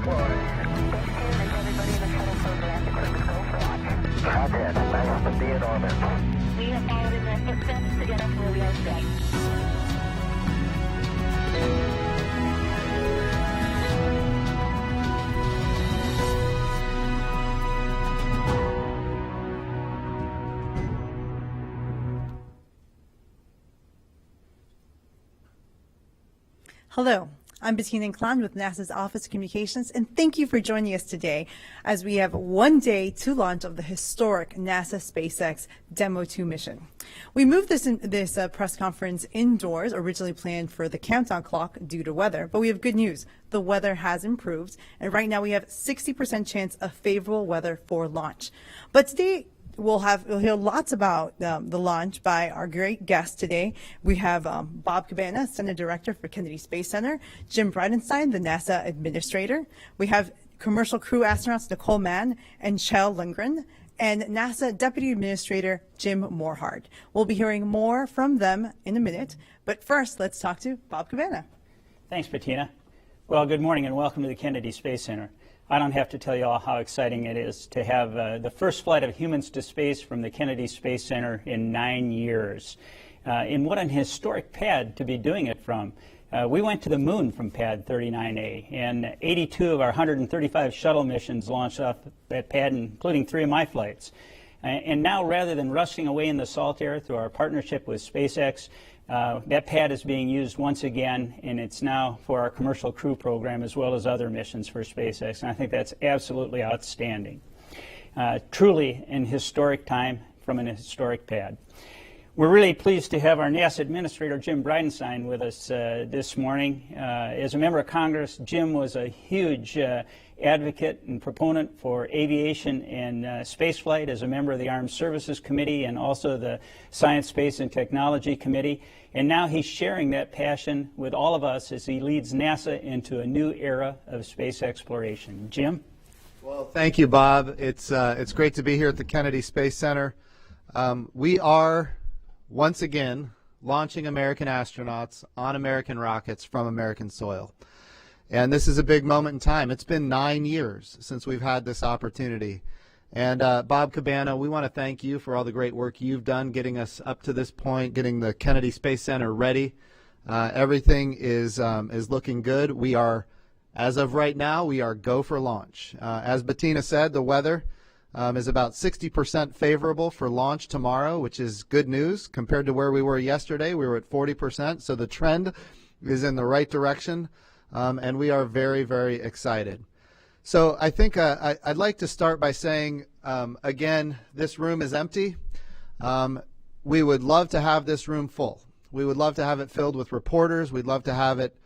We have followed in their footsteps to get us where we are today. Hello, I'm Bettina Klein with NASA's Office of Communications, and thank you for joining us today as we have one day to launch of the historic NASA SpaceX Demo 2 mission. We moved this press conference indoors, originally planned for the countdown clock due to weather, but we have good news. The weather has improved, and right now we have 60% chance of favorable weather for launch. But today, we'll hear lots about the launch by our great guests today. We have Bob Cabana, Center Director for Kennedy Space Center, Jim Bridenstine, the NASA Administrator. We have commercial crew astronauts Nicole Mann and Kjell Lundgren, and NASA Deputy Administrator Jim Morhard. We'll be hearing more from them in a minute, but first let's talk to Bob Cabana. Thanks, Bettina. Well, good morning and welcome to the Kennedy Space Center. I don't have to tell you all how exciting it is to have the first flight of humans to space from the Kennedy Space Center in 9 years. And what an historic pad to be doing it from. We went to the moon from pad 39A, and 82 of our 135 shuttle missions launched off that pad, including 3 of my flights. And now, rather than rusting away in the salt air through our partnership with SpaceX, that pad is being used once again, and it's now for our commercial crew program as well as other missions for SpaceX, and I think that's absolutely outstanding. Truly an historic time from an historic pad. We're really pleased to have our NASA Administrator, Jim Bridenstine, with us this morning. As a member of Congress, Jim was a huge advocate and proponent for aviation and spaceflight as a member of the Armed Services Committee and also the Science, Space, and Technology Committee. And now he's sharing that passion with all of us as he leads NASA into a new era of space exploration. Jim? Well, thank you, Bob. It's great to be here at the Kennedy Space Center. We are, once again, launching American astronauts on American rockets from American soil. And this is a big moment in time. It's been 9 years since we've had this opportunity. And Bob Cabana, we want to thank you for all the great work you've done getting us up to this point, getting the Kennedy Space Center ready. Everything is looking good. We are, as of right now, we are go for launch. As Bettina said, the weather is about 60% favorable for launch tomorrow, which is good news compared to where we were yesterday. We were at 40%, so the trend is in the right direction. And we are very, very excited. So I think I'd like to start by saying, again, this room is empty. We would love to have this room full. We would love to have it filled with reporters. We'd love to have it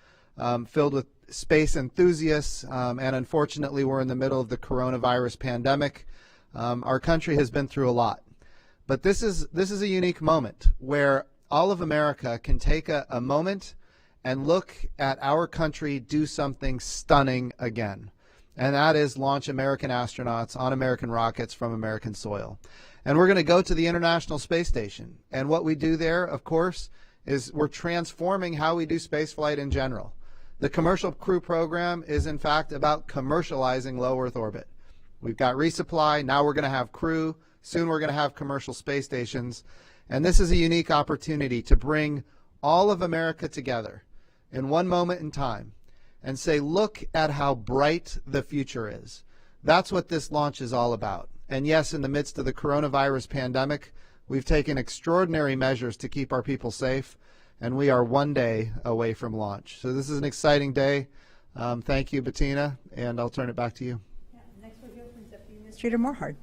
filled with space enthusiasts. And unfortunately, we're in the middle of the coronavirus pandemic. Our country has been through a lot. But this is a unique moment where all of America can take a moment and look at our country do something stunning again. And that is launch American astronauts on American rockets from American soil. And we're going to go to the International Space Station. And what we do there, of course, is we're transforming how we do spaceflight in general. The commercial crew program is, in fact, about commercializing low Earth orbit. We've got resupply. Now we're going to have crew. Soon we're going to have commercial space stations. And this is a unique opportunity to bring all of America together in one moment in time and say, look at how bright the future is. That's what this launch is all about. And yes, in the midst of the coronavirus pandemic, we've taken extraordinary measures to keep our people safe, and we are one day away from launch. So this is an exciting day. Thank you, Bettina, and I'll turn it back to you. Yeah, next we'll hear from Deputy Administrator Morhard.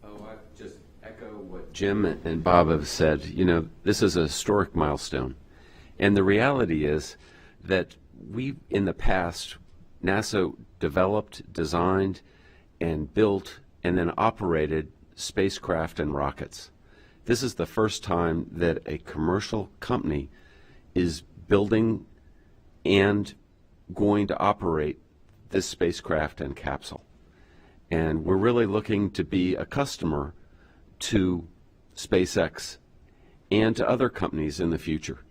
Oh, I just echo what Jim and Bob have said. You know, this is a historic milestone. And the reality is that we, in the past, NASA developed, designed, and built, and then operated spacecraft and rockets. This is the first time that a commercial company is building and going to operate this spacecraft and capsule. And we're really looking to be a customer to SpaceX and to other companies in the future.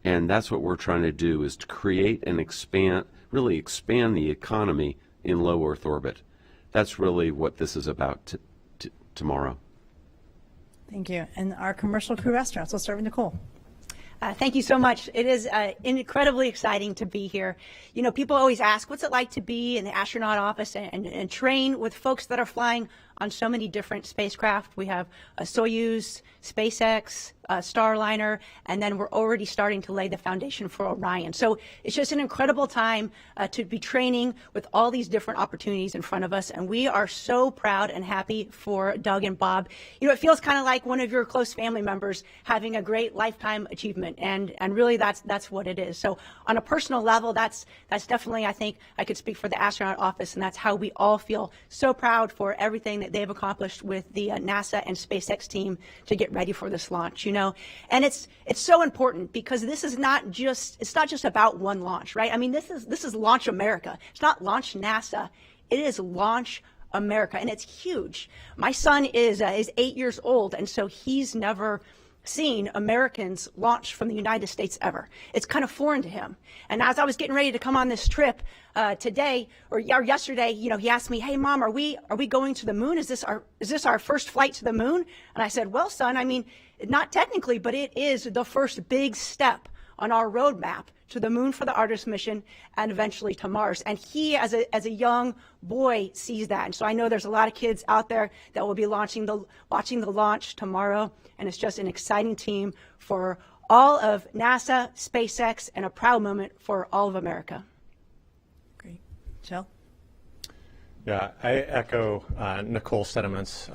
And that's what we're trying to do, is to create and expand, really expand the economy in low Earth orbit. That's really what this is about tomorrow. Thank you. And our commercial crew astronauts. We'll start with Nicole. Thank you so much. It is incredibly exciting to be here. You know, people always ask, what's it like to be in the astronaut office and train with folks that are flying on so many different spacecraft. We have a Soyuz, SpaceX, Starliner, and then we're already starting to lay the foundation for Orion. So it's just an incredible time to be training with all these different opportunities in front of us. And we are so proud and happy for Doug and Bob. You know, it feels kind of like one of your close family members having a great lifetime achievement. And really that's what it is. So on a personal level, that's definitely, I think I could speak for the astronaut office, and that's how we all feel so proud for everything that they've accomplished with the NASA and SpaceX team to get ready for this launch, you know. And it's so important because this is not just about one launch, right? I mean, this is Launch America. It's not Launch NASA. It is Launch America, and it's huge. My son is 8 years old, and so he's never seen Americans launch from the United States ever. It's kind of foreign to him. And as I was getting ready to come on this trip today or yesterday, you know, he asked me, "Hey, Mom, are we going to the moon? Is this our first flight to the moon?" And I said, "Well, son, I mean, not technically, but it is the first big step on our roadmap to the moon for the Artemis mission and eventually to Mars." And he, as a young boy, sees that. And so I know there's a lot of kids out there that will be watching the launch tomorrow. And it's just an exciting team for all of NASA, SpaceX, and a proud moment for all of America. Great. Jill? Yeah, I echo Nicole's sentiments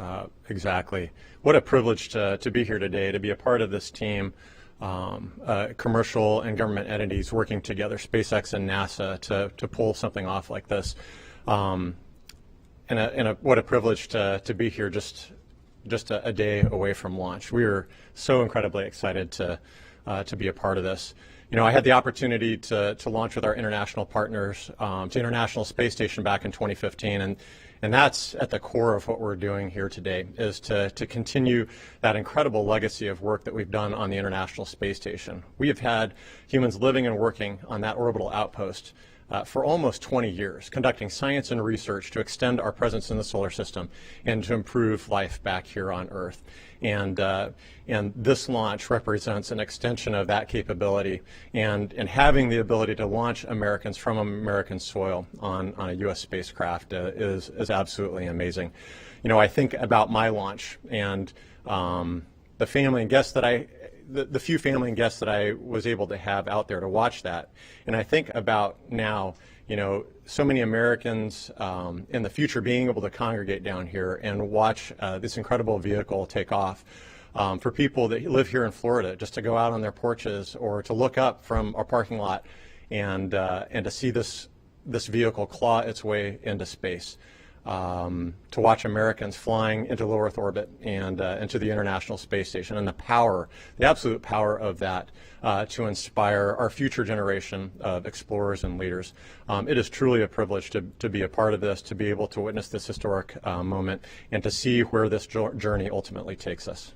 exactly. What a privilege to be here today, to be a part of this team. Commercial and government entities working together, SpaceX and NASA, to pull something off like this. What a privilege to be here just a day away from launch. We are so incredibly excited to be a part of this. You know, I had the opportunity to launch with our international partners to International Space Station back in 2015, and that's at the core of what we're doing here today, is to continue that incredible legacy of work that we've done on the International Space Station. We have had humans living and working on that orbital outpost for almost 20 years, conducting science and research to extend our presence in the solar system and to improve life back here on Earth. And this launch represents an extension of that capability, and having the ability to launch Americans from American soil on a U.S. spacecraft is absolutely amazing. You know, I think about my launch and the family and guests that the few family and guests that I was able to have out there to watch that. And I think about now, you know, so many Americans in the future being able to congregate down here and watch this incredible vehicle take off. For people that live here in Florida, just to go out on their porches or to look up from our parking lot and to see this vehicle claw its way into space. To watch Americans flying into low Earth orbit and into the International Space Station, and the absolute power of that to inspire our future generation of explorers and leaders. It is truly a privilege to be a part of this, to be able to witness this historic moment, and to see where this journey ultimately takes us.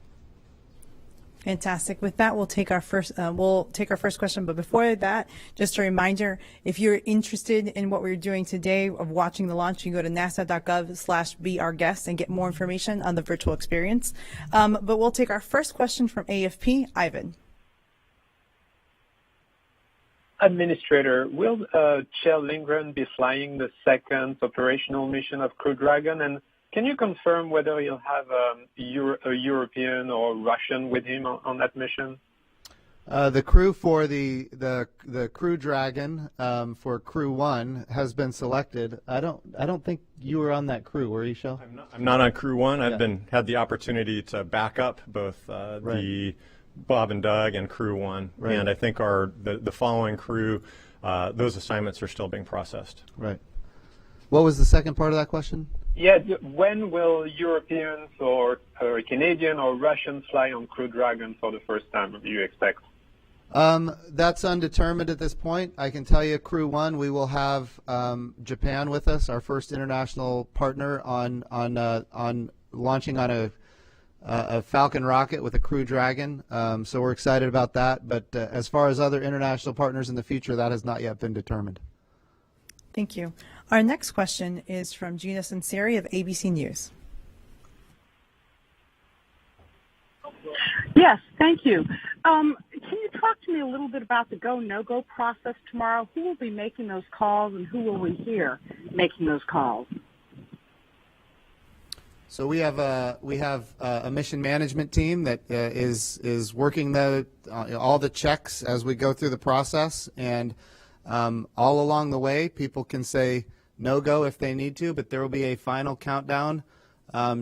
Fantastic. With that, we'll take our first question. But before that, just a reminder: if you're interested in what we're doing today of watching the launch, you can go to nasa.gov/be-our-guest and get more information on the virtual experience. But we'll take our first question from AFP, Ivan. Administrator, will Kjell Lindgren be flying the second operational mission of Crew Dragon? And can you confirm whether he'll have a European or Russian with him on that mission? The crew for the Crew Dragon for Crew 1 has been selected. I don't think you were on that crew, were you, Shell? I'm not on Crew 1. Yeah. I've had the opportunity to back up both the Bob and Doug and Crew 1, right. And I think the following crew, those assignments are still being processed. Right. What was the second part of that question? Yeah, when will Europeans or Canadian or Russians fly on Crew Dragon for the first time, do you expect? That's undetermined at this point. I can tell you, Crew 1, we will have Japan with us, our first international partner on launching on a Falcon rocket with a Crew Dragon. So we're excited about that. But as far as other international partners in the future, that has not yet been determined. Thank you. Our next question is from Gina Sinceri of ABC News. Yes, thank you. Can you talk to me a little bit about the go, no-go process tomorrow? Who will be making those calls, and who will we hear making those calls? So we have a mission management team that is working all the checks as we go through the process, and all along the way, people can say no-go if they need to, but there will be a final countdown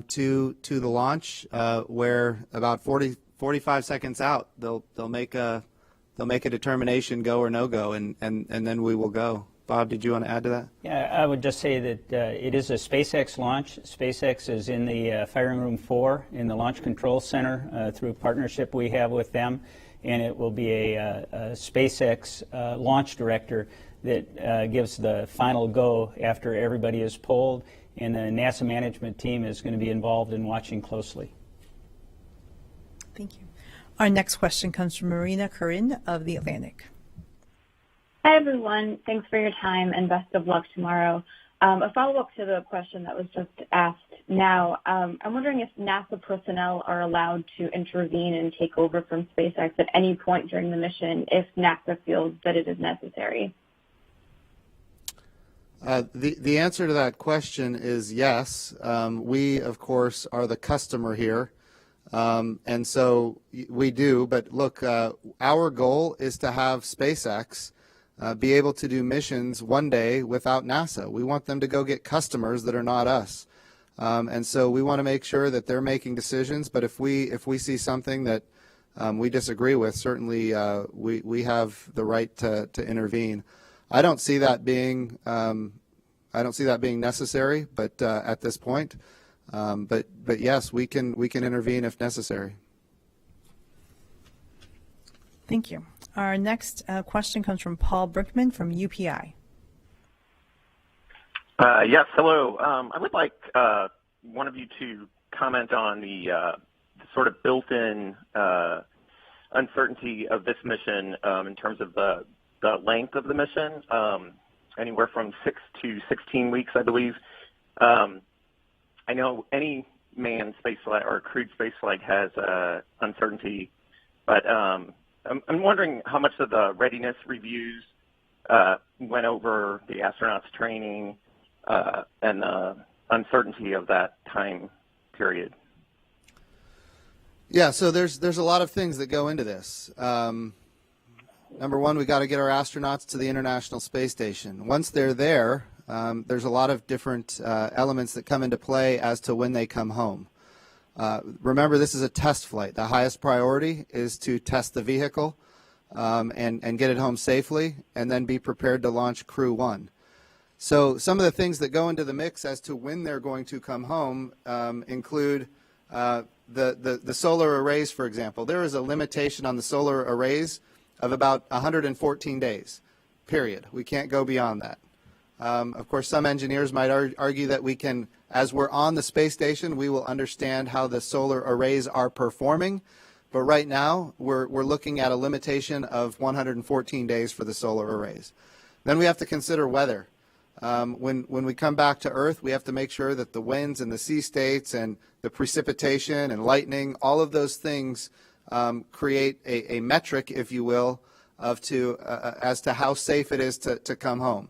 to the launch where about 45 seconds out they'll make a determination, go or no go, and then we will go. Bob, did you want to add to that? Yeah, I would just say that it is a SpaceX launch. SpaceX is in the Firing Room 4 in the Launch Control Center through a partnership we have with them, and it will be a SpaceX launch director that gives the final go after everybody is polled, and the NASA management team is going to be involved in watching closely. Thank you. Our next question comes from Marina Karin of The Atlantic. Hi, everyone. Thanks for your time and best of luck tomorrow. A follow-up to the question that was just asked now. I'm wondering if NASA personnel are allowed to intervene and take over from SpaceX at any point during the mission if NASA feels that it is necessary. The answer to that question is yes. We, of course, are the customer here. And so we do. But look, our goal is to have SpaceX be able to do missions one day without NASA. We want them to go get customers that are not us. And so we want to make sure that they're making decisions. But if we see something that we disagree with, certainly we have the right to intervene. I don't see that being necessary, but at this point. But yes, we can intervene if necessary. Thank you. Our next question comes from Paul Brickman from UPI. Yes, hello. I would like one of you to comment on the sort of built-in uncertainty of this mission in terms of the length of the mission, anywhere from 6 to 16 weeks, I believe. I know any manned spaceflight or crewed spaceflight has uncertainty, but I'm wondering how much of the readiness reviews went over the astronauts' training and the uncertainty of that time period. Yeah, so there's a lot of things that go into this. Number one, we got to get our astronauts to the International Space Station. Once they're there, there's a lot of different elements that come into play as to when they come home. Remember, this is a test flight. The highest priority is to test the vehicle and get it home safely, and then be prepared to launch Crew 1. So some of the things that go into the mix as to when they're going to come home include the solar arrays, for example. There is a limitation on the solar arrays of about 114 days, period. We can't go beyond that. Of course, some engineers might argue that we can, as we're on the space station, we will understand how the solar arrays are performing. But right now, we're looking at a limitation of 114 days for the solar arrays. Then we have to consider weather. When we come back to Earth, we have to make sure that the winds and the sea states and the precipitation and lightning, all of those things create a metric, if you will, as to how safe it is to come home.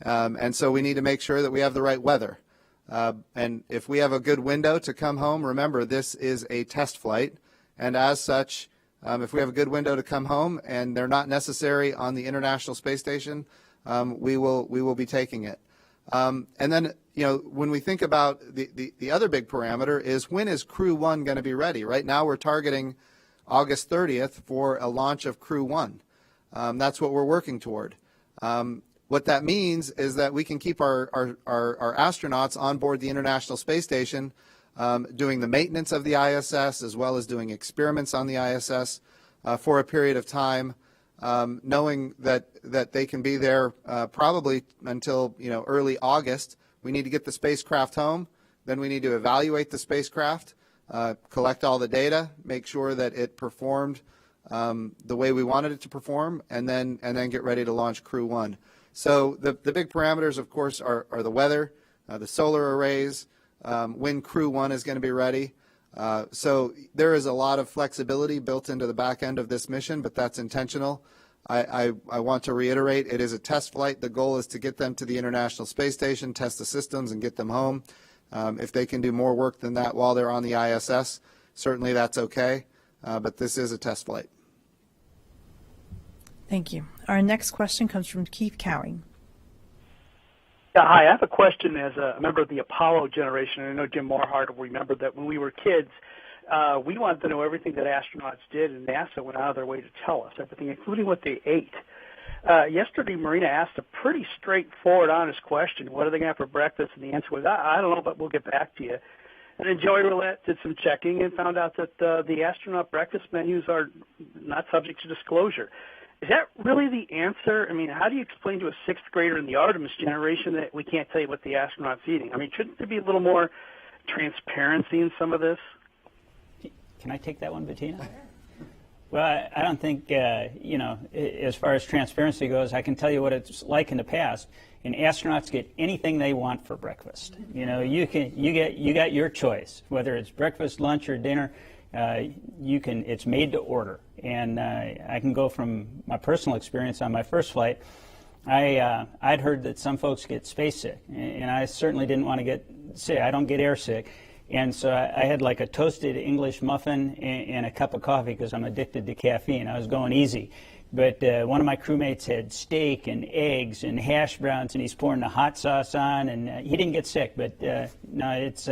And so we need to make sure that we have the right weather. And if we have a good window to come home, remember, this is a test flight. And as such, if we have a good window to come home and they're not necessary on the International Space Station, we will be taking it. And then, when we think about the other big parameter is, when is Crew 1 going to be ready? Right now we're targeting August 30th for a launch of Crew 1. That's what we're working toward. What that means is that we can keep our astronauts on board the International Space Station doing the maintenance of the ISS, as well as doing experiments on the ISS for a period of time, knowing that they can be there probably until early August. We need to get the spacecraft home. Then we need to evaluate the spacecraft, collect all the data, make sure that it performed the way we wanted it to perform, and then get ready to launch Crew 1. So the big parameters, of course, are the weather, the solar arrays, when Crew 1 is going to be ready. So there is a lot of flexibility built into the back end of this mission, but that's intentional. I want to reiterate, it is a test flight. The goal is to get them to the International Space Station, test the systems, and get them home. If they can do more work than that while they're on the ISS, certainly that's okay, but this is a test flight. Thank you. Our next question comes from Keith Cowing. Yeah, hi. I have a question as a member of the Apollo generation. And I know Jim Morhart will remember that when we were kids, we wanted to know everything that astronauts did, and NASA went out of their way to tell us everything, including what they ate. Yesterday, Marina asked a pretty straightforward, honest question. What are they going to have for breakfast? And the answer was, I don't know, but we'll get back to you. And then Joey Roulette did some checking and found out that the astronaut breakfast menus are not subject to disclosure. Is that really the answer? I mean, how do you explain to a sixth grader in the Artemis generation that we can't tell you what the astronaut's eating? I mean, shouldn't there be a little more transparency in some of this? Can I take that one, Bettina? Well, I don't think, as far as transparency goes, I can tell you what it's like in the past. And astronauts get anything they want for breakfast. You got your choice, whether it's breakfast, lunch, or dinner. It's made to order. And I can go from my personal experience on my first flight. I'd heard that some folks get space sick, and I certainly didn't want to get sick. I don't get air sick. And so I had like a toasted English muffin and a cup of coffee because I'm addicted to caffeine. I was going easy. But one of my crewmates had steak and eggs and hash browns, and he's pouring the hot sauce on, and he didn't get sick. But no, it's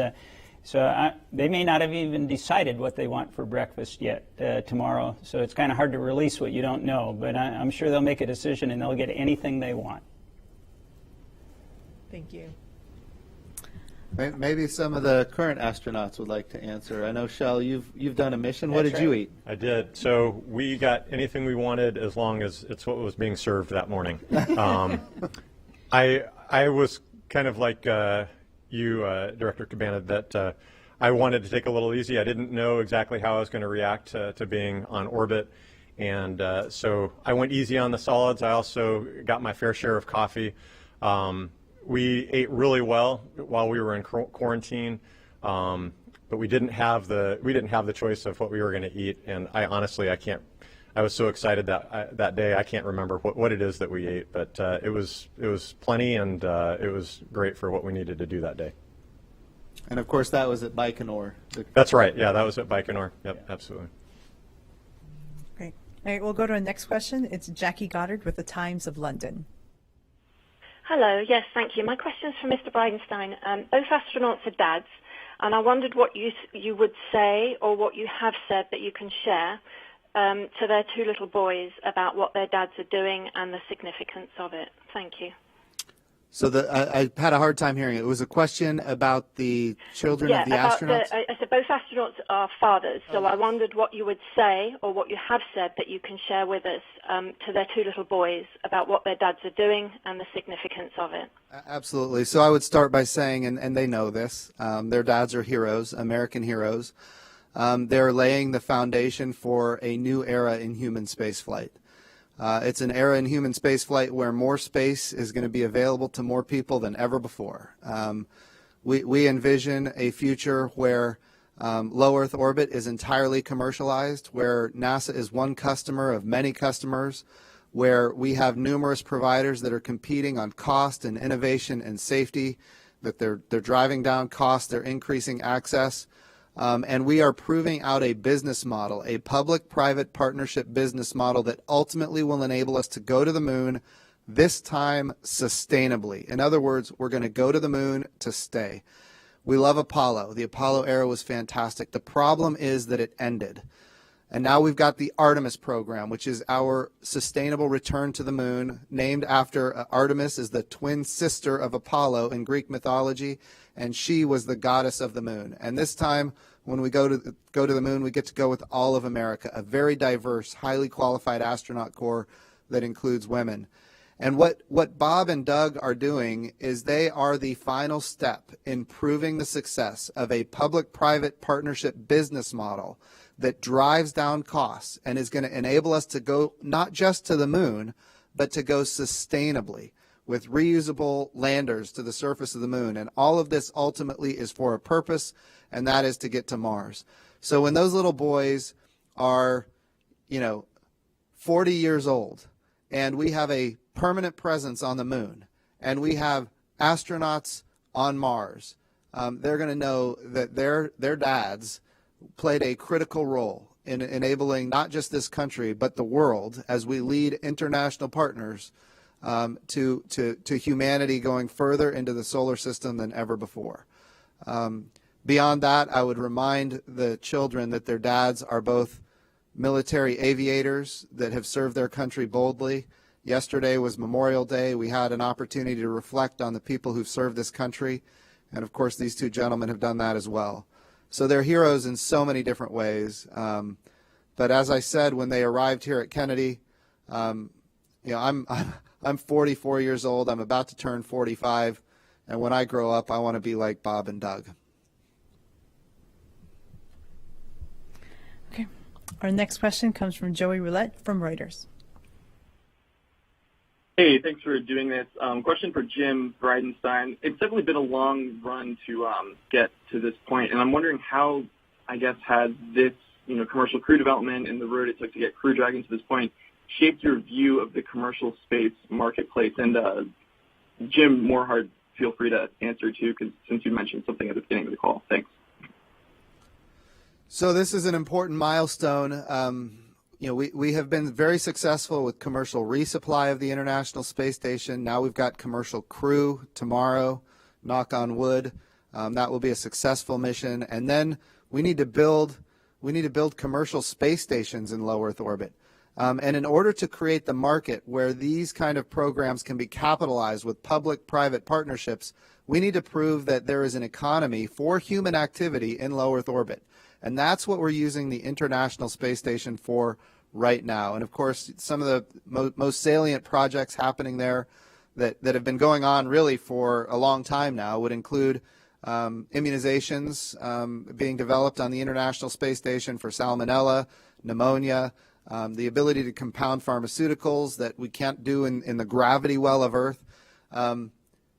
they may not have even decided what they want for breakfast yet tomorrow. So it's kind of hard to release what you don't know. But I'm sure they'll make a decision, and they'll get anything they want. Thank you. Maybe some of the current astronauts would like to answer. I know, Shell, you've done a mission. What did you eat? I did. So we got anything we wanted as long as it's what was being served that morning. I was kind of like you, Director Cabana, that I wanted to take a little easy. I didn't know exactly how I was going to react to being on orbit. And so I went easy on the solids. I also got my fair share of coffee. We ate really well while we were in quarantine, but we didn't have the choice of what we were going to eat. And I honestly, I was so excited that day I can't remember what it is that we ate, but it was plenty, and it was great for what we needed to do that day. And of course, that was at Baikonur. That's right. Yeah, that was at Baikonur. Yep, absolutely. Great. All right, we'll go to our next question. It's Jackie Goddard with the Times of London. Hello. Yes, thank you. My question is for Mr. Bridenstine. Both astronauts are dads, and I wondered what you would say or what you have said that you can share to their two little boys about what their dads are doing and the significance of it. Thank you. So I had a hard time hearing it. It was a question about the children of the astronauts? I said both astronauts are fathers, so I wondered what you would say or what you have said that you can share with us to their two little boys about what their dads are doing and the significance of it. Absolutely. So I would start by saying, and they know this, their dads are heroes, American heroes. They're laying the foundation for a new era in human spaceflight. It's an era in human spaceflight where more space is going to be available to more people than ever before. We envision a future where low Earth orbit is entirely commercialized, where NASA is one customer of many customers, where we have numerous providers that are competing on cost and innovation and safety, that they're driving down costs, they're increasing access. And we are proving out a business model, a public-private partnership business model that ultimately will enable us to go to the moon, this time sustainably. In other words, we're going to go to the moon to stay. We love Apollo. The Apollo era was fantastic. The problem is that it ended. And now we've got the Artemis program, which is our sustainable return to the moon, named after Artemis is the twin sister of Apollo in Greek mythology, and she was the goddess of the moon. And this time, when we go to the moon, we get to go with all of America, a very diverse, highly qualified astronaut corps that includes women. And what Bob and Doug are doing is they are the final step in proving the success of a public-private partnership business model that drives down costs and is going to enable us to go not just to the moon, but to go sustainably. with reusable landers to the surface of the moon. And all of this ultimately is for a purpose, and that is to get to Mars. So when those little boys are, 40 years old, and we have a permanent presence on the moon, and we have astronauts on Mars, they're going to know that their dads played a critical role in enabling not just this country, but the world as we lead international partners to humanity going further into the solar system than ever before. Beyond that, I would remind the children that their dads are both military aviators that have served their country boldly. Yesterday was Memorial Day. We had an opportunity to reflect on the people who've served this country. And of course, these two gentlemen have done that as well. So they're heroes in so many different ways. But as I said, when they arrived here at Kennedy, I'm 44 years old. I'm about to turn 45. And when I grow up, I want to be like Bob and Doug. Okay. Our next question comes from Joey Roulette from Reuters. Hey, thanks for doing this. Question for Jim Bridenstine. It's definitely been a long run to get to this point, and I'm wondering how, has this, commercial crew development and the road it took to get Crew Dragon to this point shaped your view of the commercial space marketplace? And Jim Morehart, feel free to answer too, because since you mentioned something at the beginning of the call. Thanks. So this is an important milestone. We have been very successful with commercial resupply of the International Space Station. Now we've got commercial crew tomorrow, knock on wood. That will be a successful mission. And then we need to build commercial space stations in low Earth orbit. And in order to create the market where these kind of programs can be capitalized with public-private partnerships, we need to prove that there is an economy for human activity in low Earth orbit. And that's what we're using the International Space Station for right now. And of course, some of the most salient projects happening there that have been going on really for a long time now would include immunizations being developed on the International Space Station for salmonella, pneumonia, the ability to compound pharmaceuticals that we can't do in the gravity well of Earth.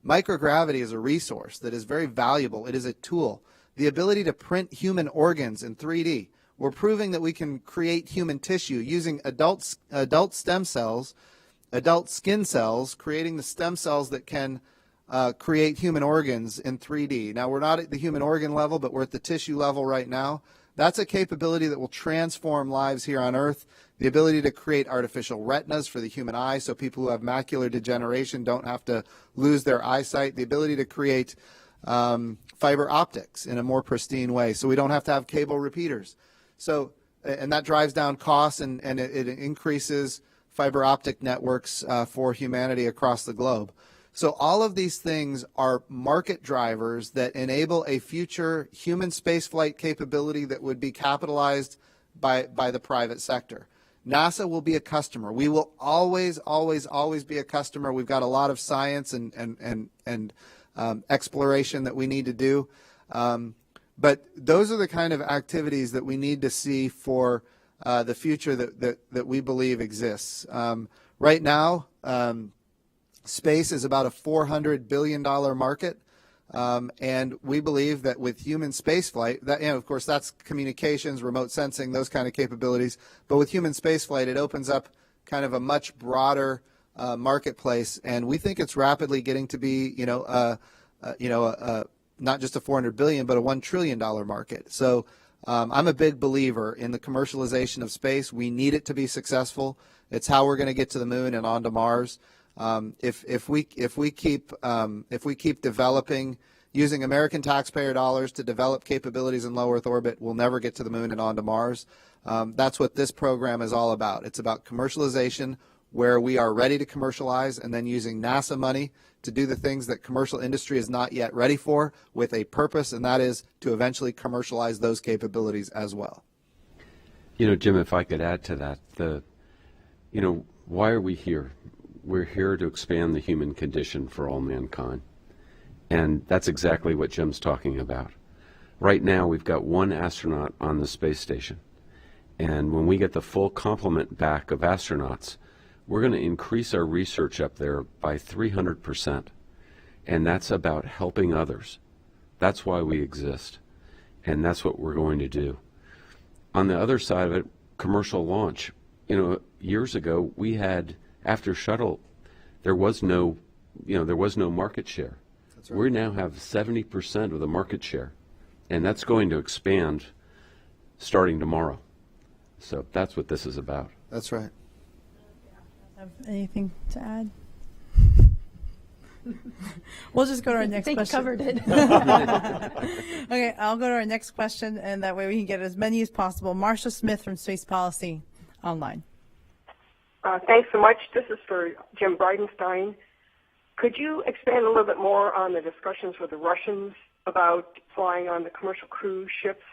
Microgravity is a resource that is very valuable. It is a tool. The ability to print human organs in 3D. We're proving that we can create human tissue using adult stem cells, adult skin cells, creating the stem cells that can create human organs in 3D. Now, we're not at the human organ level, but we're at the tissue level right now. That's a capability that will transform lives here on Earth. The ability to create artificial retinas for the human eye so people who have macular degeneration don't have to lose their eyesight. The ability to create fiber optics in a more pristine way so we don't have to have cable repeaters. So, and that drives down costs and it increases fiber optic networks for humanity across the globe. So all of these things are market drivers that enable a future human spaceflight capability that would be capitalized by the private sector. NASA will be a customer. We will always, always, always be a customer. We've got a lot of science and exploration that we need to do. But those are the kind of activities that we need to see for the future that we believe exists. Right now, space is about a $400 billion market, and we believe that with human spaceflight, that, of course, that's communications, remote sensing, those kind of capabilities. But with human spaceflight, it opens up kind of a much broader marketplace, and we think it's rapidly getting to be, not just a $400 billion, but a $1 trillion market. So I'm a big believer in the commercialization of space. We need it to be successful. It's how we're going to get to the moon and onto Mars. If we keep developing using American taxpayer dollars to develop capabilities in low Earth orbit, we'll never get to the moon and onto Mars. That's what this program is all about. It's about commercialization where we are ready to commercialize and then using NASA money to do the things that commercial industry is not yet ready for with a purpose, and that is to eventually commercialize those capabilities as well. Jim, if I could add to that, why are we here? We're here to expand the human condition for all mankind. And that's exactly what Jim's talking about. Right now, we've got one astronaut on the space station. And when we get the full complement back of astronauts, We're going to increase our research up there by 300%. And that's about helping others. That's why we exist. And that's what we're going to do. On the other side of it, commercial launch. You know, years ago, we had, after shuttle, there was no market share. That's right. We now have 70% of the market share. And that's going to expand starting tomorrow. So that's what this is about. That's right. Have anything to add? We'll just go to our next question. I think you covered it. Okay, I'll go to our next question, and that way we can get as many as possible. Marcia Smith from Space Policy Online. Thanks so much. This is for Jim Bridenstine. Could you expand a little bit more on the discussions with the Russians about flying on the commercial cruise ships?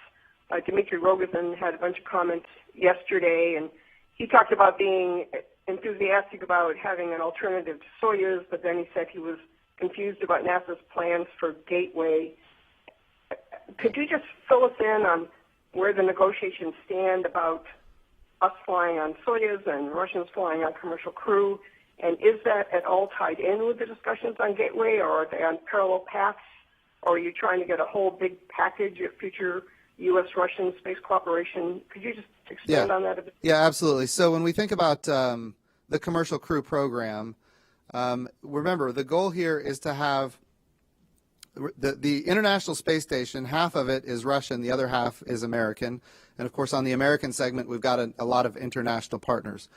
Dmitry Rogozin had a bunch of comments yesterday, and he talked about being enthusiastic about having an alternative to Soyuz, but then he said he was confused about NASA's plans for Gateway. Could you just fill us in on where the negotiations stand about us flying on Soyuz and Russians flying on commercial crew? And is that at all tied in with the discussions on Gateway, or are they on parallel paths? Or are you trying to get a whole big package of future U.S.-Russian space cooperation? Could you just expand on that a bit? Yeah, absolutely. So when we think about the commercial crew program, remember, the goal here is to have the International Space Station. Half of it is Russian, the other half is American. And, of course, on the American segment, we've got a lot of international partners.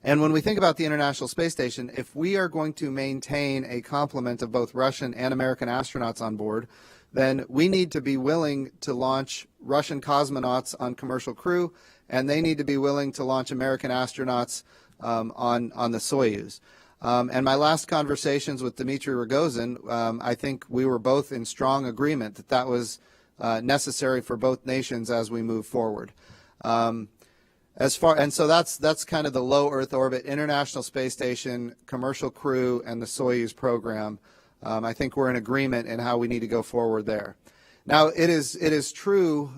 And when we think about the International Space Station, if we are going to maintain a complement of both Russian and American astronauts on board, then we need to be willing to launch Russian cosmonauts on commercial crew, and they need to be willing to launch American astronauts on the Soyuz. And my last conversations with Dmitry Rogozin, I think we were both in strong agreement that that was necessary for both nations as we move forward. And so that's kind of the low Earth orbit, International Space Station, commercial crew, and the Soyuz program. I think we're in agreement in how we need to go forward there. Now, it is true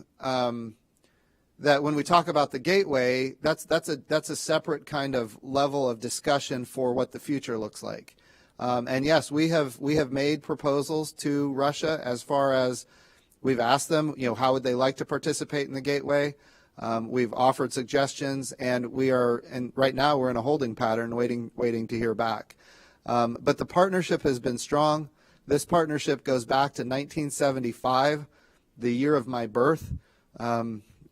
that when we talk about the Gateway, that's a separate kind of level of discussion for what the future looks like. And yes, we have made proposals to Russia as far as we've asked them, how would they like to participate in the Gateway. We've offered suggestions, and right now we're in a holding pattern, waiting to hear back. But the partnership has been strong. This partnership goes back to 1975, the year of my birth.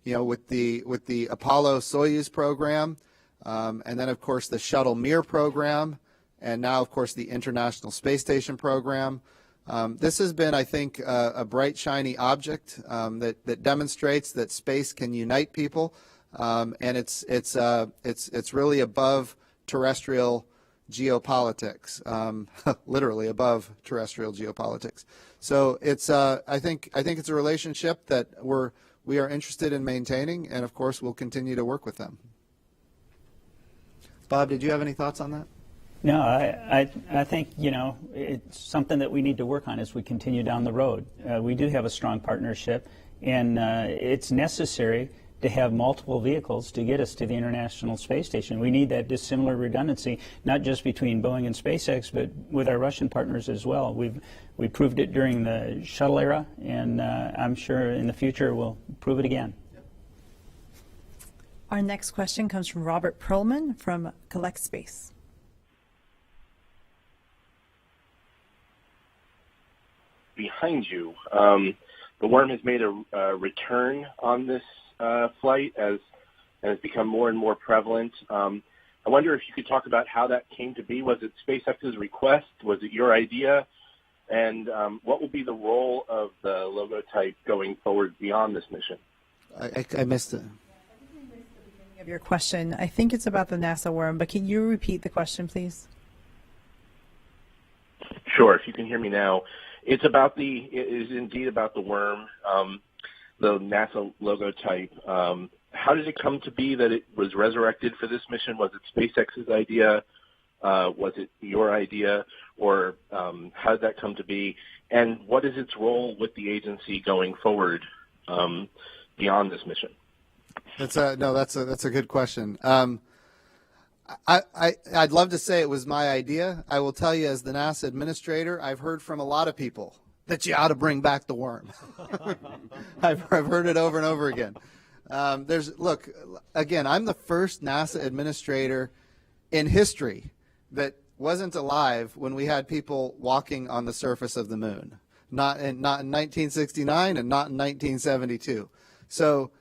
With the Apollo Soyuz program, and then of course the Shuttle Mir program, and now of course the International Space Station program. This has been, I think, a bright, shiny object that demonstrates that space can unite people, and it's really above terrestrial geopolitics, literally above terrestrial geopolitics. So it's I think it's a relationship that we are interested in maintaining, and of course we'll continue to work with them. Bob, did you have any thoughts on that? No, I think, it's something that we need to work on as we continue down the road. We do have a strong partnership, and it's necessary to have multiple vehicles to get us to the International Space Station. We need that dissimilar redundancy, not just between Boeing and SpaceX, but with our Russian partners as well. We proved it during the shuttle era, and I'm sure in the future we'll prove it again. Our next question comes from Robert Perlman from Collect Space. Behind you, the worm has made a return on this flight as has become more and more prevalent. I wonder if you could talk about how that came to be. Was it SpaceX's request? Was it your idea? And what will be the role of the logo type going forward beyond this mission? I missed it. Of your question, I think it's about the NASA worm, but can you repeat the question, please? Sure. If you can hear me now, it is indeed about the worm, the NASA logo type. How did it come to be that it was resurrected for this mission? Was it SpaceX's idea? Was it your idea? Or how did that come to be? And what is its role with the agency going forward beyond this mission? That's a good question. I'd love to say it was my idea. I will tell you, as the NASA administrator, I've heard from a lot of people that you ought to bring back the worm. I've heard it over and over again. Look, again, I'm the first NASA administrator in history that wasn't alive when we had people walking on the surface of the moon. Not in 1969 and not in 1972. So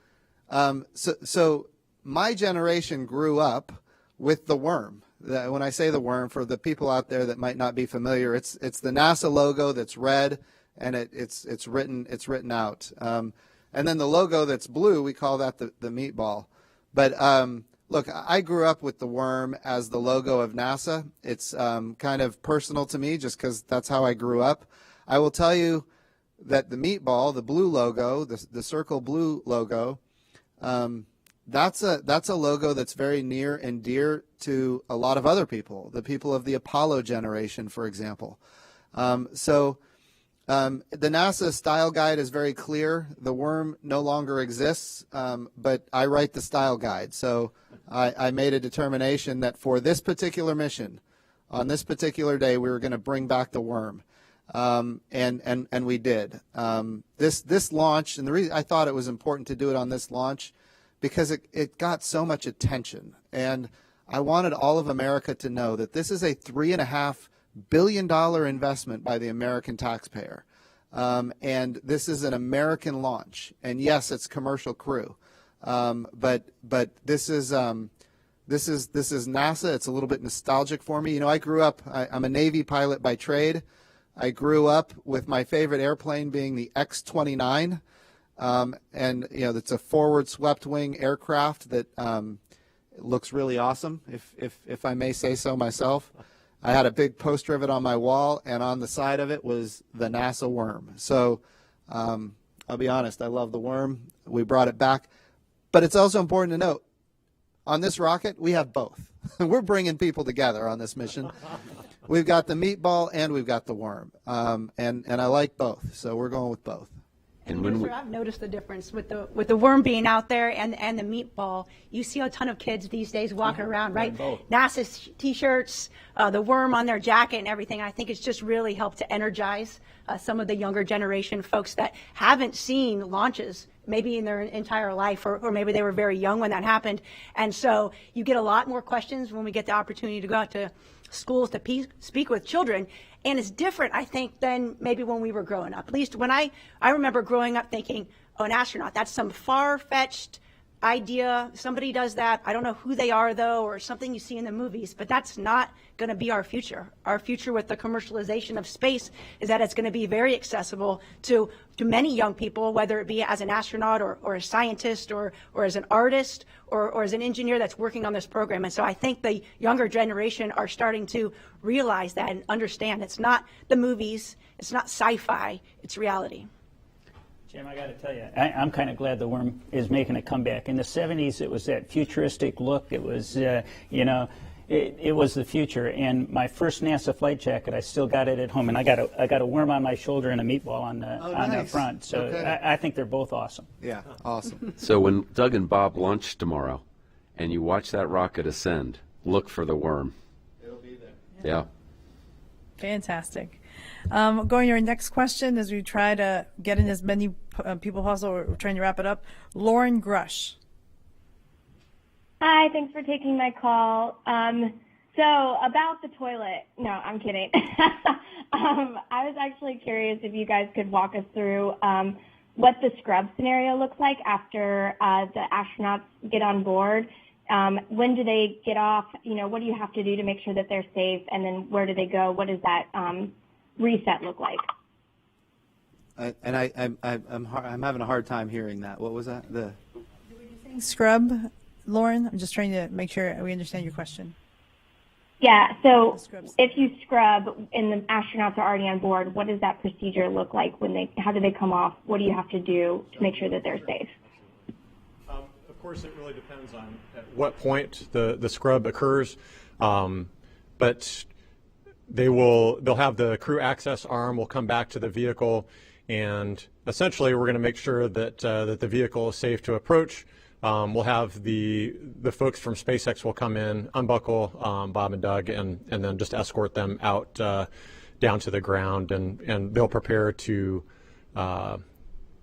my generation grew up with the worm. When I say the worm, for the people out there that might not be familiar, it's the NASA logo that's red, and it's written out. And then the logo that's blue, we call that the meatball. But look, I grew up with the worm as the logo of NASA. It's kind of personal to me, just because that's how I grew up. I will tell you that the meatball, the blue logo, the circle blue logo, that's a logo that's very near and dear to a lot of other people, the people of the Apollo generation, for example. The NASA style guide is very clear. The worm no longer exists, but I write the style guide. So I made a determination that for this particular mission, on this particular day, we were going to bring back the worm. And we did. This launch, and the reason I thought it was important to do it on this launch, because it got so much attention. And I wanted all of America to know that this is a $3.5 billion investment by the American taxpayer. And this is an American launch. And yes, it's commercial crew. But this is NASA. It's a little bit nostalgic for me. You know, I grew up, I'm a Navy pilot by trade. I grew up with my favorite airplane being the X-29. And, you know, that's a forward swept wing aircraft that looks really awesome, if I may say so myself. I had a big poster of it on my wall, and on the side of it was the NASA worm. So I'll be honest, I love the worm. We brought it back. But it's also important to note, on this rocket, we have both. We're bringing people together on this mission. We've got the meatball and we've got the worm. And I like both, so we're going with both. And when I've noticed the difference with the worm being out there and the meatball. You see a ton of kids these days walking around, right? NASA's T-shirts, the worm on their jacket and everything. I think it's just really helped to energize some of the younger generation folks that haven't seen launches maybe in their entire life, or maybe they were very young when that happened. And so you get a lot more questions when we get the opportunity to go out to schools to speak with children. And it's different, I think, than maybe when we were growing up. At least when I remember growing up thinking, oh, an astronaut, that's some far-fetched idea. Somebody does that. I don't know who they are, though, or something you see in the movies. But that's not going to be our future. Our future with the commercialization of space is that it's going to be very accessible to many young people, whether it be as an astronaut or a scientist or as an artist or as an engineer that's working on this program. And so I think the younger generation are starting to realize that and understand it's not the movies, it's not sci-fi, it's reality. Jim, I got to tell you, I'm kind of glad the worm is making a comeback. In the 70s, it was that futuristic look. It was, it was the future. And my first NASA flight jacket, I still got it at home, and I got a worm on my shoulder and a meatball on the front. So okay. I think they're both awesome. Yeah, awesome. So when Doug and Bob launch tomorrow, and you watch that rocket ascend, look for the worm. It'll be there. Yeah. Fantastic. Going to your next question as we try to get in as many people possible. We're trying to wrap it up. Lauren Grush. Hi, thanks for taking my call. So about the toilet, no, I'm kidding. I was actually curious if you guys could walk us through what the scrub scenario looks like after the astronauts get on board. When do they get off? What do you have to do to make sure that they're safe? And then where do they go? What does that reset look like? I'm having a hard time hearing that. What was that? Scrub, Lauren? I'm just trying to make sure we understand your question. Yeah, so if you scrub and the astronauts are already on board, what does that procedure look like? How do they come off? What do you have to do to make sure that they're safe? Of course, it really depends on at what point the scrub occurs, but they'll have the crew access arm will come back to the vehicle, and essentially we're going to make sure that that the vehicle is safe to approach. we'll have the folks from SpaceX will come in, unbuckle Bob and Doug, and then just escort them out down to the ground, and they'll prepare to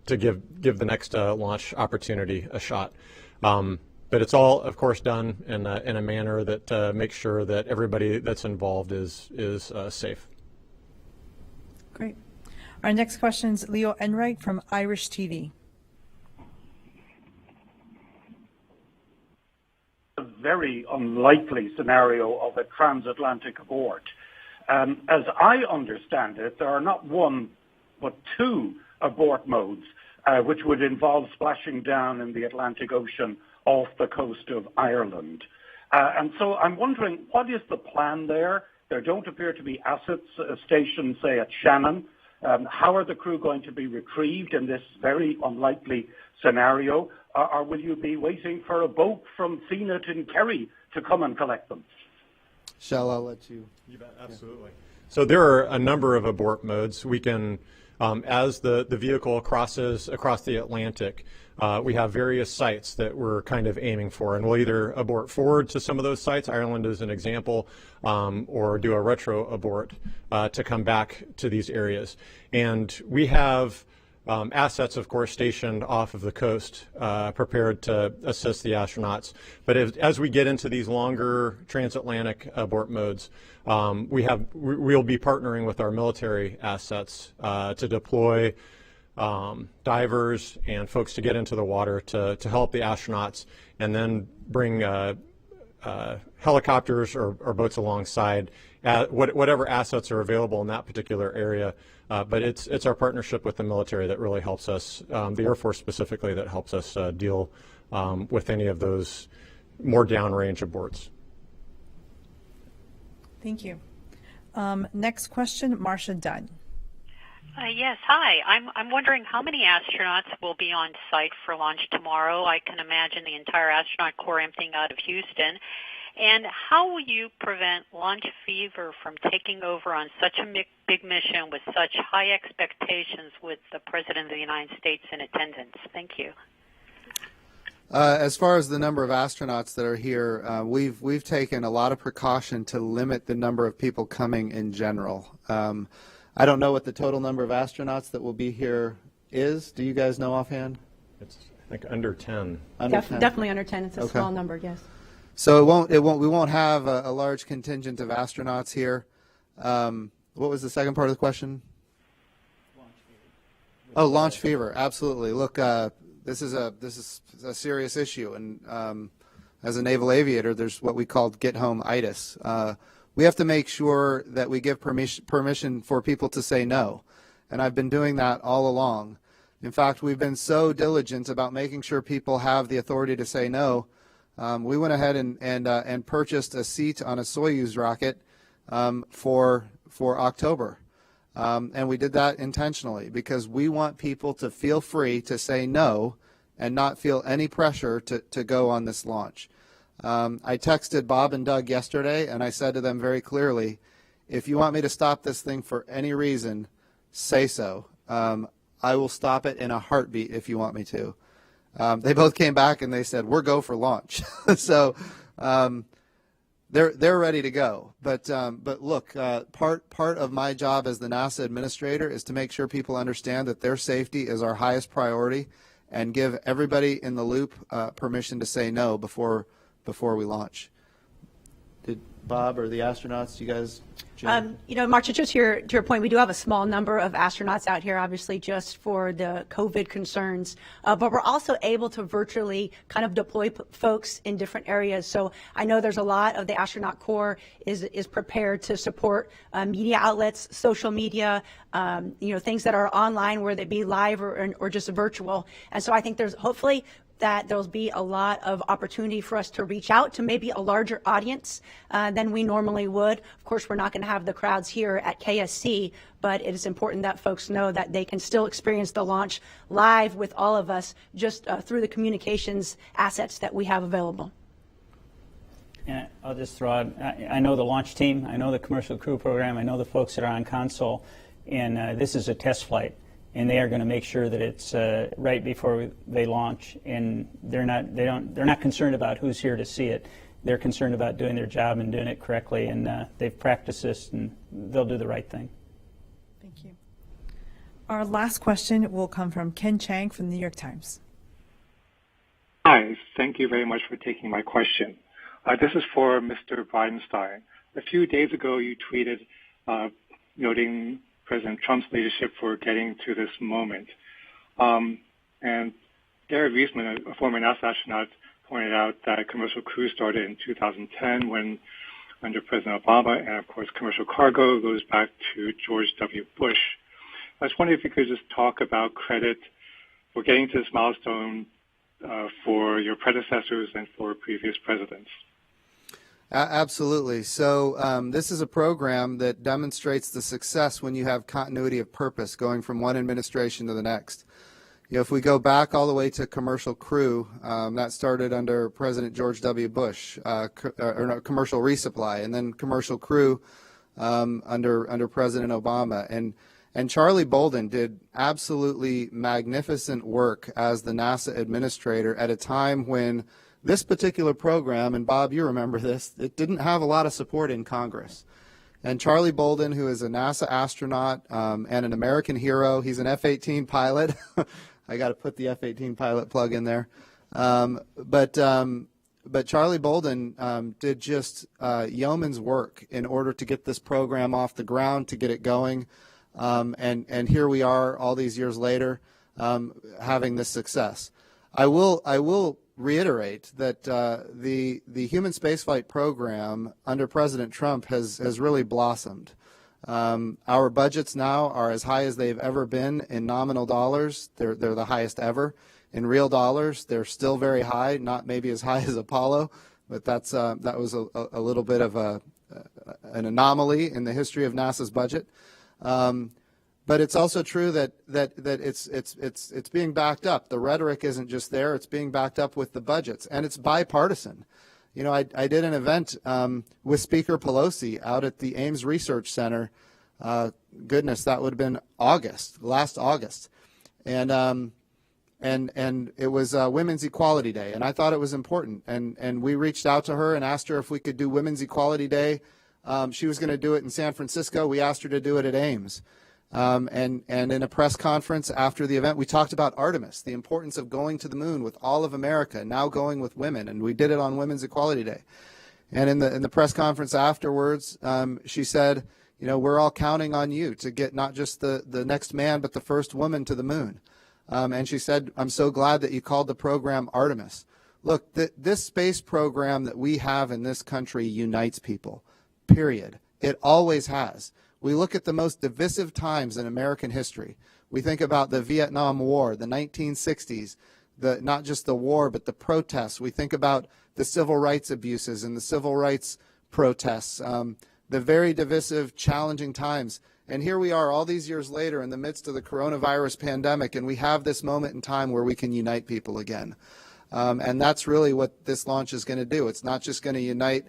give the next launch opportunity a shot. But it's all, of course, done in a manner that makes sure that everybody that's involved is safe. Great. Our next question is Leo Enright from Irish TV. A very unlikely scenario of a transatlantic abort. As I understand it, there are not one but two abort modes, which would involve splashing down in the Atlantic Ocean off the coast of Ireland. And so I'm wondering, what is the plan there? There don't appear to be assets stationed, say, at Shannon. How are the crew going to be retrieved in this very unlikely scenario? Or will you be waiting for a boat from Fenit in Kerry to come and collect them? Shell, I'll let you. You bet, absolutely. So there are a number of abort modes. We can, as the vehicle crosses across the Atlantic, we have various sites that we're kind of aiming for, and we'll either abort forward to some of those sites, Ireland is an example, or do a retro abort to come back to these areas. And we have assets, of course, stationed off of the coast, prepared to assist the astronauts. But as we get into these longer transatlantic abort modes, we'll be partnering with our military assets to deploy divers and folks to get into the water to help the astronauts, and then bring helicopters or boats alongside, whatever assets are available in that particular area. But it's our partnership with the military that really helps us, the Air Force specifically, that helps us deal with any of those more downrange aborts. Thank you. Next question, Marcia Dunn. Yes, hi. I'm wondering how many astronauts will be on site for launch tomorrow. I can imagine the entire astronaut corps emptying out of Houston. And how will you prevent launch fever from taking over on such a big mission with such high expectations with the President of the United States in attendance? Thank you. As far as the number of astronauts that are here, we've taken a lot of precaution to limit the number of people coming in general. I don't know what the total number of astronauts that will be here is. Do you guys know offhand? It's, I think, under 10. Under 10? Definitely under 10. It's a Okay. small number, yes. So we won't have a large contingent of astronauts here. What was the second part of the question? Launch fever. Oh, launch fever. Absolutely. Look, this is a serious issue, and as a naval aviator, there's what we call get-home-itis. We have to make sure that we give permission for people to say no, and I've been doing that all along. In fact, we've been so diligent about making sure people have the authority to say no. We went ahead and purchased a seat on a Soyuz rocket for October, and we did that intentionally because we want people to feel free to say no and not feel any pressure to go on this launch. I texted Bob and Doug yesterday, and I said to them very clearly, if you want me to stop this thing for any reason, say so. I will stop it in a heartbeat if you want me to. They both came back and they said, we're go for launch. So they're ready to go. But look, part of my job as the NASA administrator is to make sure people understand that their safety is our highest priority and give everybody in the loop permission to say no before we launch. Did Bob or the astronauts, you guys? Marcia, just to your point, we do have a small number of astronauts out here, obviously, just for the COVID concerns. But we're also able to virtually kind of deploy folks in different areas. So I know there's a lot of the astronaut corps is prepared to support media outlets, social media, things that are online, where they be live or just virtual. And so I think there's hopefully that there'll be a lot of opportunity for us to reach out to maybe a larger audience than we normally would. Of course, we're not going to have the crowds here at KSC, but it is important that folks know that they can still experience the launch live with all of us just through the communications assets that we have available. And I'll just throw out, I know the launch team, I know the commercial crew program, I know the folks that are on console, and this is a test flight. and they are going to make sure that it's right before they launch. And they're not concerned about who's here to see it. They're concerned about doing their job and doing it correctly, and they've practiced this, and they'll do the right thing. Thank you. Our last question will come from Ken Chang from the New York Times. Hi, thank you very much for taking my question. This is for Mr. Bridenstine. A few days ago, you tweeted noting President Trump's leadership for getting to this moment. And Gary Reisman, a former NASA astronaut, pointed out that commercial crew started in 2010 when under President Obama, and of course commercial cargo goes back to George W. Bush. I was wondering if you could just talk about credit for getting to this milestone for your predecessors and for previous presidents. Absolutely. So this is a program that demonstrates the success when you have continuity of purpose going from one administration to the next. You know, if we go back all the way to commercial crew, that started under President George W. Bush, commercial resupply, and then commercial crew under President Obama. And Charlie Bolden did absolutely magnificent work as the NASA administrator at a time when this particular program, and Bob, you remember this, it didn't have a lot of support in Congress. And Charlie Bolden, who is a NASA astronaut and an American hero, he's an F-18 pilot. I got to put the F-18 pilot plug in there. But Charlie Bolden did just yeoman's work in order to get this program off the ground, to get it going. And here we are all these years later having this success. I will reiterate that the human spaceflight program under President Trump has really blossomed. Our budgets now are as high as they've ever been in nominal dollars. They're the highest ever. In real dollars, they're still very high, not maybe as high as Apollo, but that was a little bit of an anomaly in the history of NASA's budget. But it's also true that it's being backed up. The rhetoric isn't just there; it's being backed up with the budgets, and it's bipartisan. You know, I did an event with Speaker Pelosi out at the Ames Research Center. Goodness, that would have been last August, and it was Women's Equality Day, and I thought it was important. And we reached out to her and asked her if we could do Women's Equality Day. She was going to do it in San Francisco. We asked her to do it at Ames. And in a press conference after the event, we talked about Artemis, the importance of going to the moon with all of America, now going with women, and we did it on Women's Equality Day. And in the press conference afterwards, she said, you know, we're all counting on you to get not just the next man, but the first woman to the moon. And she said, I'm so glad that you called the program Artemis. Look, this space program that we have in this country unites people, period. It always has. We look at the most divisive times in American history. We think about the Vietnam War, the 1960s, not just the war, but the protests. We think about the civil rights abuses and the civil rights protests, the very divisive, challenging times. And here we are all these years later in the midst of the coronavirus pandemic, and we have this moment in time where we can unite people again. And that's really what this launch is going to do. It's not just going to unite,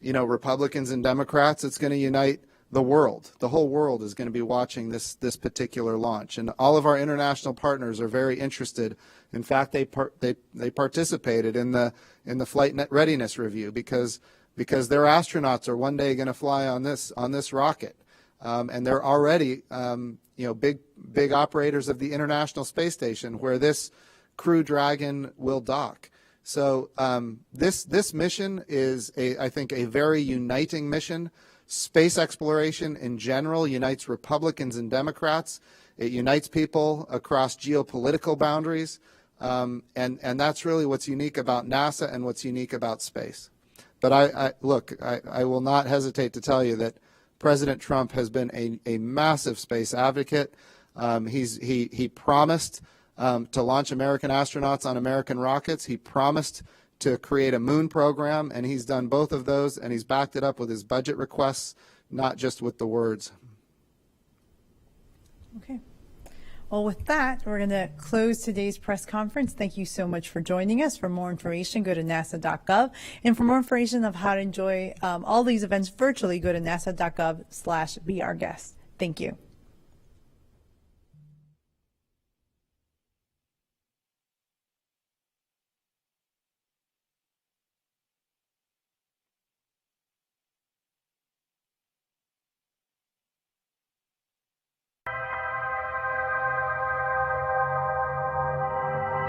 you know, Republicans and Democrats. It's going to unite the world. The whole world is going to be watching this particular launch, and all of our international partners are very interested. In fact, they participated in the flight readiness review because their astronauts are one day going to fly on this rocket, and they're already big operators of the International Space Station where this Crew Dragon will dock. So this mission is I think a very uniting mission. Space exploration in general unites Republicans and Democrats. It unites people across geopolitical boundaries. And that's really what's unique about NASA and what's unique about space. But I will not hesitate to tell you that President Trump has been a massive space advocate. He promised to launch American astronauts on American rockets. He promised to create a moon program, and he's done both of those, and he's backed it up with his budget requests, not just with the words. Okay. Well, with that, we're going to close today's press conference. Thank you so much for joining us. For more information, go to nasa.gov. And for more information of how to enjoy all these events virtually, go to nasa.gov/beourguest. Thank you.